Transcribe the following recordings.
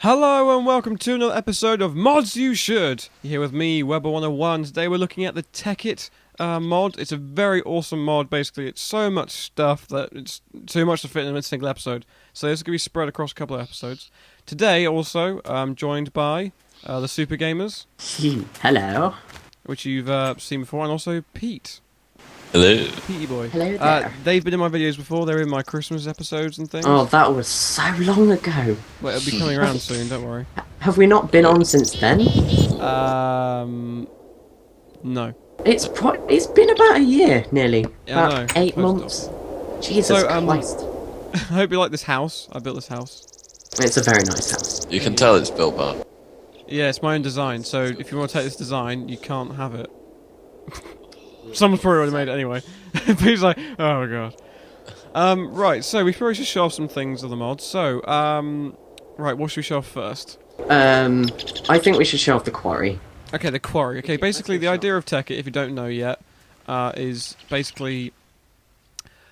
Hello and welcome to another episode of Mods You Should. You're here with me, Weber101. Today we're looking at the Tekkit mod. It's a very awesome mod. Basically, it's so much stuff that it's too much to fit in a single episode. So this is going to be spread across a couple of episodes. Today, also, I'm joined by the Super Gamers, Hello. which you've seen before, and also Pete. Hello. Petey boy. Hello there. They've been in my videos before. They're in my Christmas episodes and things. Oh, that was so long ago. Well, it'll be coming around soon. Don't worry. Have we not been on since then? No. It's been about a year, nearly. Yeah, about I know. 8 Close months. Jesus So, Christ. I hope you like this house. I built this house. It's a very nice house. You can tell it's built by. Yeah, it's my own design, so if you want to take this design, you can't have it. Someone's probably already made it anyway. Pete's like, oh god. Right, so we probably should show off some things of the mods. So, right, what should we show off first? I think we should show off the quarry. Okay, the quarry. Okay, basically the idea of Tekkit, if you don't know yet, is basically...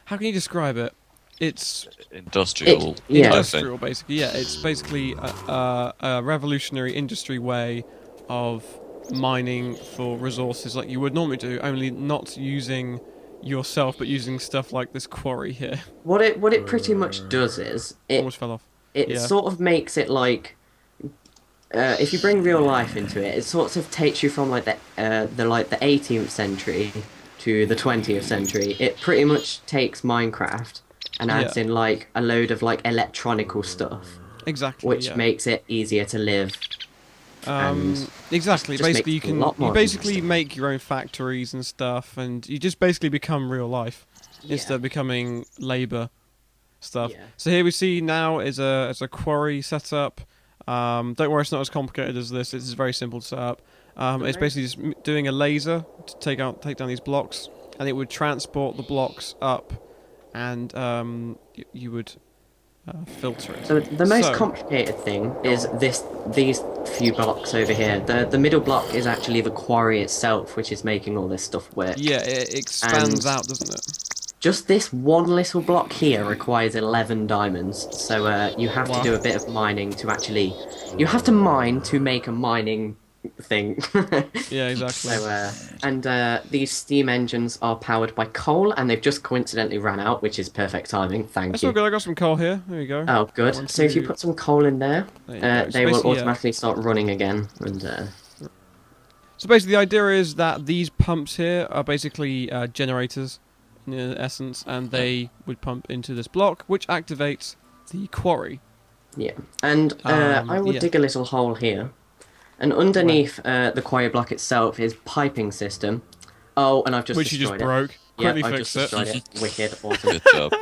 How can you describe it? It's... Industrial. Yeah. Industrial, basically. Yeah, it's basically a revolutionary industry way of mining for resources like you would normally do, only not using yourself, but using stuff like this quarry here. What it pretty much does is Almost fell off. it Yeah. sort of makes it like if you bring real life into it, it sort of takes you from like the 18th century to the 20th century. It pretty much takes Minecraft and adds in like a load of like electronical stuff, Exactly. which makes it easier to live. Exactly. just Basically, you makes it a can lot more basically interesting. make your own factories and stuff, and you just basically become real life instead of becoming labor stuff. Yeah. So here we see now is a quarry setup. Don't worry, it's not as complicated as this. It's very simple to set up. It's basically just doing a laser to take down these blocks, and it would transport the blocks up, and you would filter it. So the most complicated thing is these few blocks over here. The middle block is actually the quarry itself, which is making all this stuff work. Yeah, it expands And- out, doesn't it? Just this one little block here requires 11 diamonds, so you have to do a bit of mining to actually... You have to mine to make a mining thing. Yeah, exactly. So, these steam engines are powered by coal, and they've just coincidentally ran out, which is perfect timing, thank That's you. all good. I got some coal here. There you go. Oh, good. One, So if you two- put some coal in there, There you go. So they will basically, yeah. automatically start running again, and... So basically, the idea is that these pumps here are basically generators, in essence, and they would pump into this block, which activates the quarry. Yeah, and I will dig a little hole here, and underneath the quarry block itself is piping system. Oh, and I've just Which you destroyed just it. broke. Yeah, Quickly I've fixed just it. destroyed it. Wicked, awesome. Good job.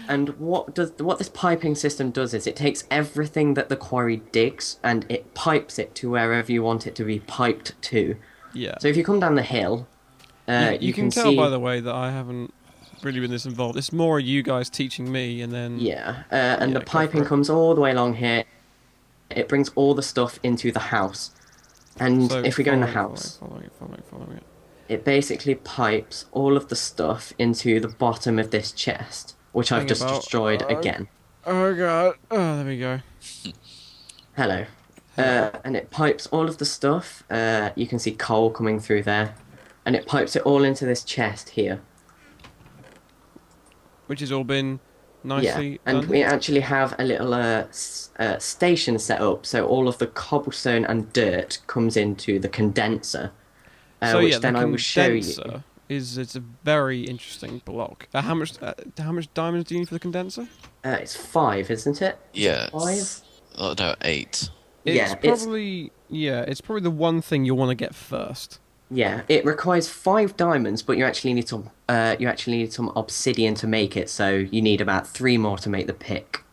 And what this piping system does is it takes everything that the quarry digs and it pipes it to wherever you want it to be piped to. Yeah. So if you come down the hill, you can tell, see... by the way, that I haven't really been this involved. It's more you guys teaching me, and then... Yeah, and Yeah, the go piping for it. comes all the way along here. It brings all the stuff into the house. And So, if we go in the following house, it. it basically pipes all of the stuff into the bottom of this chest, which I've Hang just about. destroyed again. Oh god. Oh, there we go. Hello. And it pipes all of the stuff. You can see coal coming through there. And it pipes it all into this chest here. Which has all been nicely and done. we actually have a little station set up, so all of the cobblestone and dirt comes into the condenser, So which yeah, then the I will show you. condenser it's a very interesting block. How much diamonds do you need for the condenser? It's 5, isn't it? Yeah. 5? Oh no, 8. Yeah, It's probably the one thing you'll want to get first. Yeah, it requires 5 diamonds, but you actually need some obsidian to make it, so you need about 3 more to make the pick.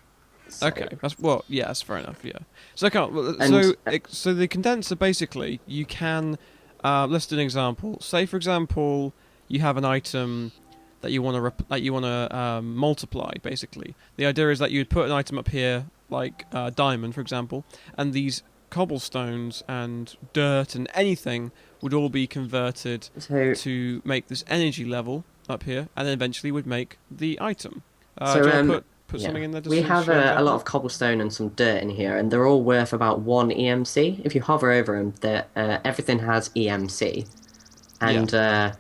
So- Okay, that's fair enough. Yeah. So I can't. And- So the condenser basically you can. Let's do an example. Say for example you have an item that you want to multiply. Basically, the idea is that you'd put an item up here, like diamond, for example, and these cobblestones and dirt and anything would all be converted So, to make this energy level up here, and then eventually would make the item. So, do you wanna put put Yeah. something in there? Just We to have show a lot example? of cobblestone and some dirt in here, and they're all worth about 1 EMC. If you hover over them, everything has EMC. Yeah. And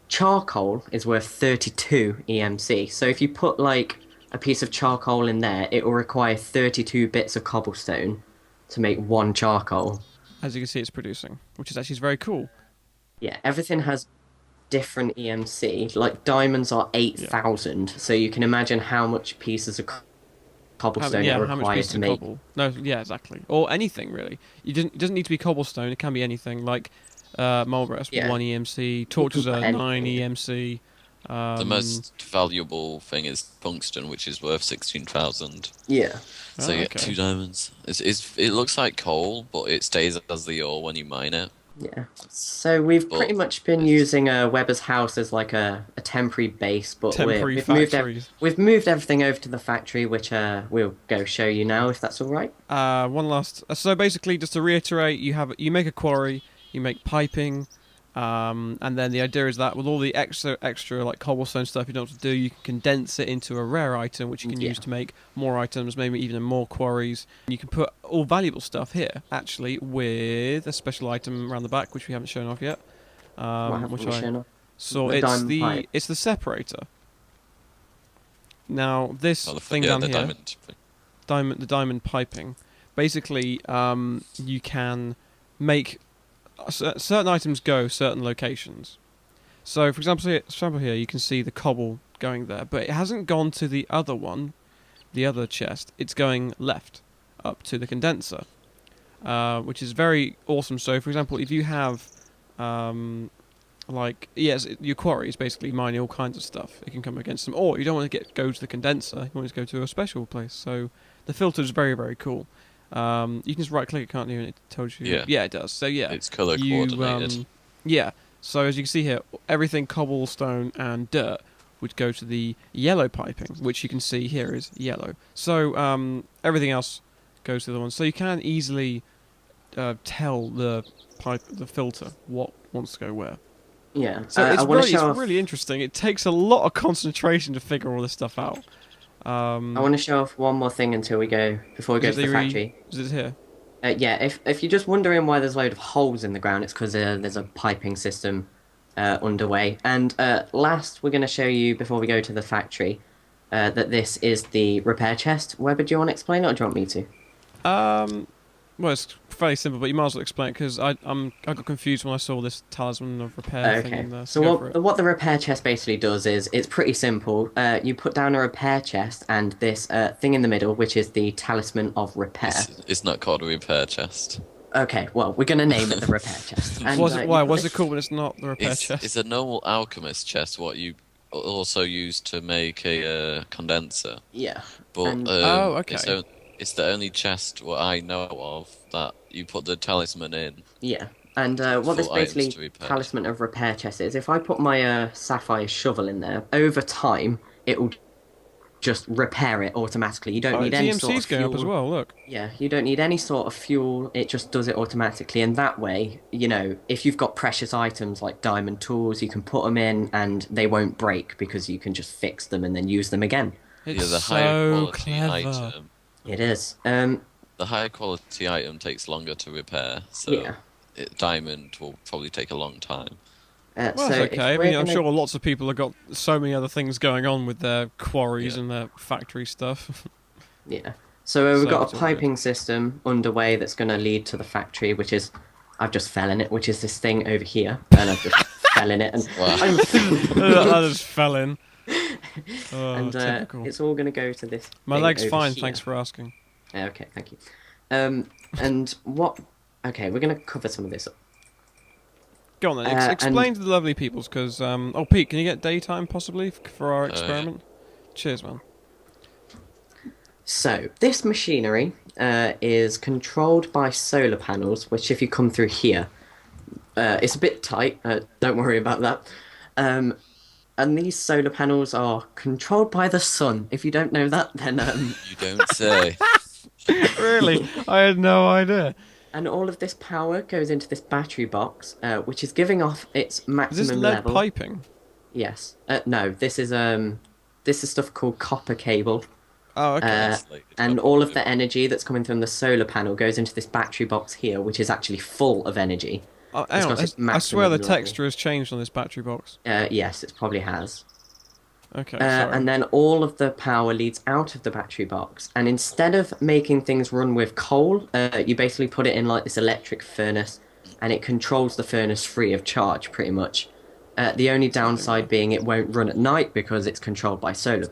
charcoal is worth 32 EMC. So if you put like a piece of charcoal in there, it will require 32 bits of cobblestone to make one charcoal. As you can see, it's producing, which is actually very cool. Yeah, everything has different EMC. Like diamonds are Yeah. 8,000, so you can imagine how much pieces of cobblestone it How much requires pieces to of make. cobble? No, yeah, exactly. Or anything really. It doesn't need to be cobblestone. It can be anything. Like Mulberry's Yeah, 1 EMC, you can torches put are 9 anything. EMC. The Um, most valuable thing is tungsten, which is worth 16,000. Yeah, So you get okay. 2 diamonds. It looks like coal, but it stays as the ore when you mine it. yeah. So we've But pretty much been it's, using Weber's house as like a temporary base, but Temporary factories. we've moved everything over to the factory, which we'll go show you now if that's all right. One last. So basically, just to reiterate, you make a quarry, you make piping, and then the idea is that with all the extra like cobblestone stuff you don't have to do, you can condense it into a rare item, which you can Yeah. use to make more items, maybe even more quarries. You can put all valuable stuff here, actually, with a special item around the back, which we haven't shown off yet. What haven't Which we I shown off? so The diamond pipe. it's the separator. Now this oh, thing yeah, down the here. diamond. The diamond piping. Basically, you can make certain items go certain locations. So, for example, here you can see the cobble going there, but it hasn't gone to the other one, the other chest. It's going left, up to the condenser, which is very awesome. So, for example, if you have your quarry is basically mining all kinds of stuff. It can come against them, or you don't want to go to the condenser. You want to go to a special place. So the filter is very, very cool. You can just right click it, can't you? And it tells you. Yeah. Yeah, it does. So yeah, It's color you, coordinated. yeah. So as you can see here, everything cobblestone and dirt would go to the yellow piping, which you can see here is yellow. So everything else goes to the one. So you can easily tell the filter what wants to go where. Yeah. So I want to it's show off. really interesting. It takes a lot of concentration to figure all this stuff out. I want to show off one more thing before we go to the factory. Is it here? Yeah, if you're just wondering why there's a load of holes in the ground, it's because there's a piping system underway. And last, we're going to show you, before we go to the factory, that this is the repair chest. Weber, do you want to explain it, or do you want me to? Well, it's fairly simple, but you might as well explain it because I got confused when I saw this talisman of repair thing in there. So what the repair chest basically does is it's pretty simple. You put down a repair chest and this thing in the middle, which is the talisman of repair. It's not called a repair chest. Okay, well, we're going to name it the repair chest. And, Why? What's it called when it's not the repair chest? It's a normal alchemist chest, what you also use to make a condenser. Yeah. But And- okay. It's the only chest what I know of that you put the talisman in. Yeah. And what this Full items basically to repair. talisman of repair chest is, if I put my sapphire shovel in there, over time it will just repair it automatically. You don't need any sort DMC's of going fuel. up as well. Look. Yeah, you don't need any sort of fuel. It just does it automatically, and that way, if you've got precious items like diamond tools, you can put them in, and they won't break because you can just fix them and then use them again. It's The higher so quality clever. item. It is. The higher quality item takes longer to repair, so Yeah. diamond will probably take a long time. Well, so that's if okay. I we're mean, I'm gonna- sure lots of people have got so many other things going on with their quarries Yeah. and their factory stuff. Yeah. So we've So got it's a all piping system underway that's going to lead to the factory, which is, I've just fell in it, which is this thing over here, and I've just fell in it, and Wow. That just fell in. Oh, and typical. it's all going to go to this. My thing leg's over fine, here. thanks for asking. Okay, thank you. And what? Okay, we're going to cover some of this up. Go on then, and- explain to the lovely peoples, because... oh, Pete, can you get daytime, possibly, for our yeah. experiment? Cheers, man. So this machinery is controlled by solar panels, which if you come through here, it's a bit tight. Don't worry about that. And these solar panels are controlled by the sun. If you don't know that, then You don't say. Really? I had no idea. and all of this power goes into this battery box, which is giving off its Is maximum this lead level. piping? Yes. No, this is stuff called copper cable. Oh, okay. Isolated And carbon all of fiber. the energy that's coming from the solar panel goes into this battery box here, which is actually full of energy. Oh, It's hang on. got its I swear maximum the level. texture has changed on this battery box. Yes, it probably has. Okay, sorry. And then all of the power leads out of the battery box. And instead of making things run with coal, you basically put it in like this electric furnace, and it controls the furnace free of charge, pretty much. The only Something downside there. being it won't run at night because it's controlled by solar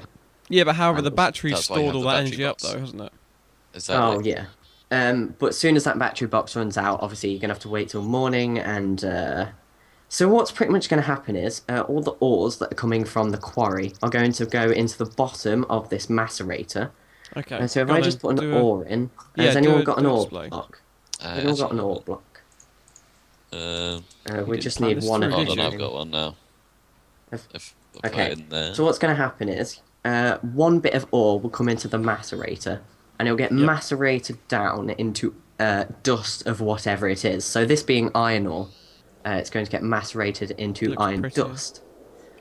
Yeah, but however, the panels. battery's That's why you stored have all the that battery energy up, box. though, hasn't it? Exactly. Oh yeah. But as soon as that battery box runs out, obviously you're gonna have to wait till morning. And so what's pretty much gonna happen is all the ores that are coming from the quarry are going to go into the bottom of this macerator. Okay, So if go I on just then. put an Do a ore in, yeah, has anyone got an do a ore display. block? Has anyone got Actually, an hold ore on. block? Uh, You We didn't just plan need this one through, of did Hold on, you? I've got one now. If- If I put Okay. it in there. So what's going to happen is one bit of ore will come into the macerator, and it'll get Yep. macerated down into dust of whatever it is. So this being iron ore, it's going to get macerated It into looks iron pretty. dust.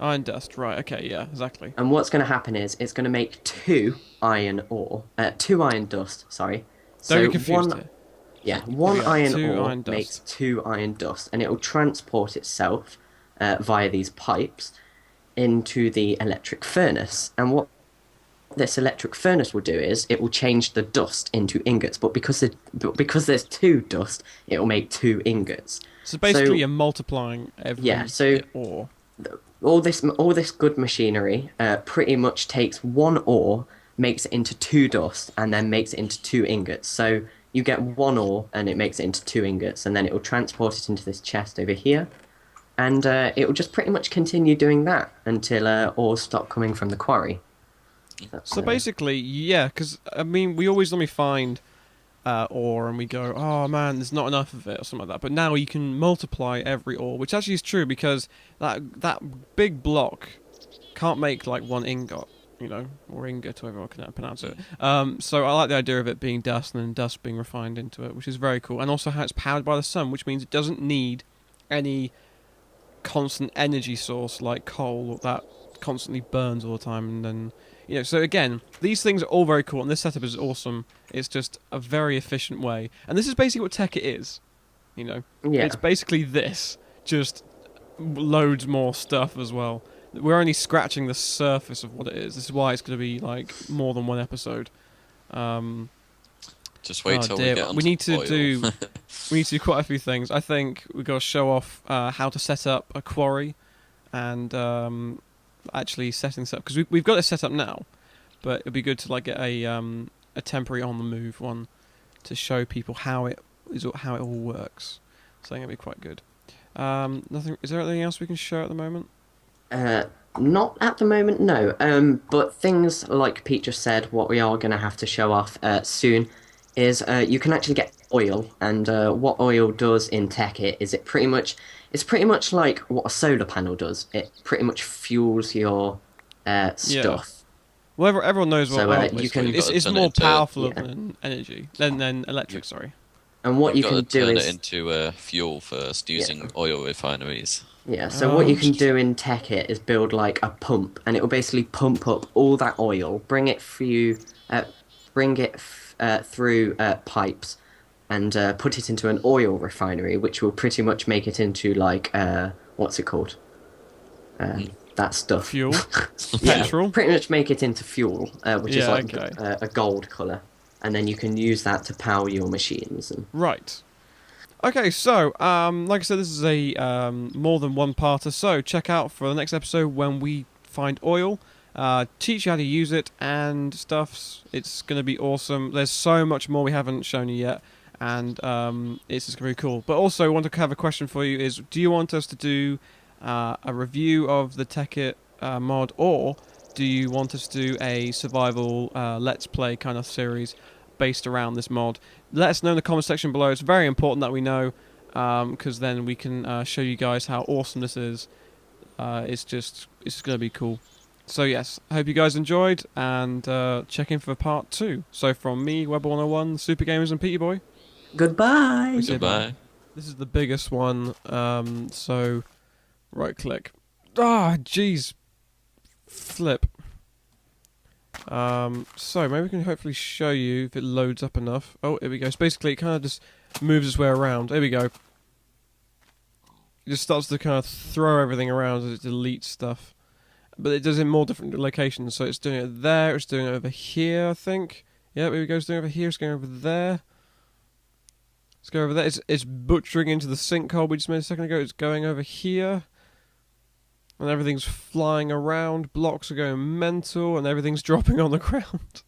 Iron dust, right? Okay, yeah, exactly. And what's going to happen is it's going to make two iron dust. Sorry. Don't So get confused one, here. yeah, Here we one go. iron Two ore iron makes dust. two iron dust, and it will transport itself via these pipes into the electric furnace. And what this electric furnace will do is it will change the dust into ingots. Because there's two dust, it will make two ingots. So basically, So you're multiplying yeah, every so ore. all this good machinery pretty much takes one ore, makes it into two dust, and then makes it into two ingots. So you get one ore and it makes it into two ingots, and then it will transport it into this chest over here. And it will just pretty much continue doing that until ores stop coming from the quarry. That's So basically, yeah, because I mean, we always normally find ore and we go, oh man, there's not enough of it or something like that. But now you can multiply every ore, which actually is true because that big block can't make like one ingot, you know, or ingot, however I can pronounce it. So I like the idea of it being dust and then dust being refined into it, which is very cool. And also how it's powered by the sun, which means it doesn't need any constant energy source like coal that constantly burns all the time. And then, you know, so again, these things are all very cool, and this setup is awesome. It's just a very efficient way, and this is basically what Tekkit is. You know, yeah. it's basically this, just loads more stuff as well. We're only scratching the surface of what it is. This is why it's going to be like more than one episode. Um, Just wait oh till dear, we get on we need to oil. do we need to do quite a few things. I think we've got to show off how to set up a quarry and actually setting this up, because we've got it set up now, but it'd be good to like get a temporary on the move one to show people how it all works. So I think it'd be quite good. Nothing. Is there anything else we can show at the moment? Not at the moment, no. But things like Pete just said, what we are going to have to show off soon is you can actually get oil. And what oil does in Tekkit is it's pretty much like what a solar panel does. It pretty much fuels your Yeah. stuff. Well, everyone knows what So, oil you is. can- It's Turn it more into- powerful Yeah. than energy than electric. Sorry. And what You've you got can to do turn is it into fuel first using oil refineries. yeah. So what you Oh. can do in Tekkit is build like a pump, and it will basically pump up all that oil, bring it through pipes, and put it into an oil refinery, which will pretty much make it into like what's it called? That stuff. Fuel, Yeah, petrol. pretty much make it into fuel, which is Yeah, like okay. a gold color, and then you can use that to power your machines. And Right. Okay, so like I said, this is a more than one parter. So check out for the next episode when we find oil, teach you how to use it and stuff. It's going to be awesome. There's so much more we haven't shown you yet, and it's just going to be cool. But also, I want to have a question for you: is do you want us to do a review of the Tekkit mod, or do you want us to do a survival let's play kind of series based around this mod? Let us know in the comment section below. It's very important that we know, because then we can show you guys how awesome this is. It's just going to be cool. So yes, I hope you guys enjoyed, and check in for part 2. So from me, Webber101, Super Gamers, and Petey Boy. goodbye. We say bye. Goodbye. This is the biggest one. So right click. Ah, jeez. Flip. So maybe we can hopefully show you if it loads up enough. Oh, here we go. So basically, it kind of just moves its way around. Here we go. It just starts to kind of throw everything around as it deletes stuff. But it does it in more different locations. So it's doing it there. It's doing it over here, I think. Yeah, here we go. It's doing it over here. It's going over there. Let's go over there. It's butchering into the sinkhole we just made a second ago. It's going over here. And everything's flying around. Blocks are going mental. And everything's dropping on the ground.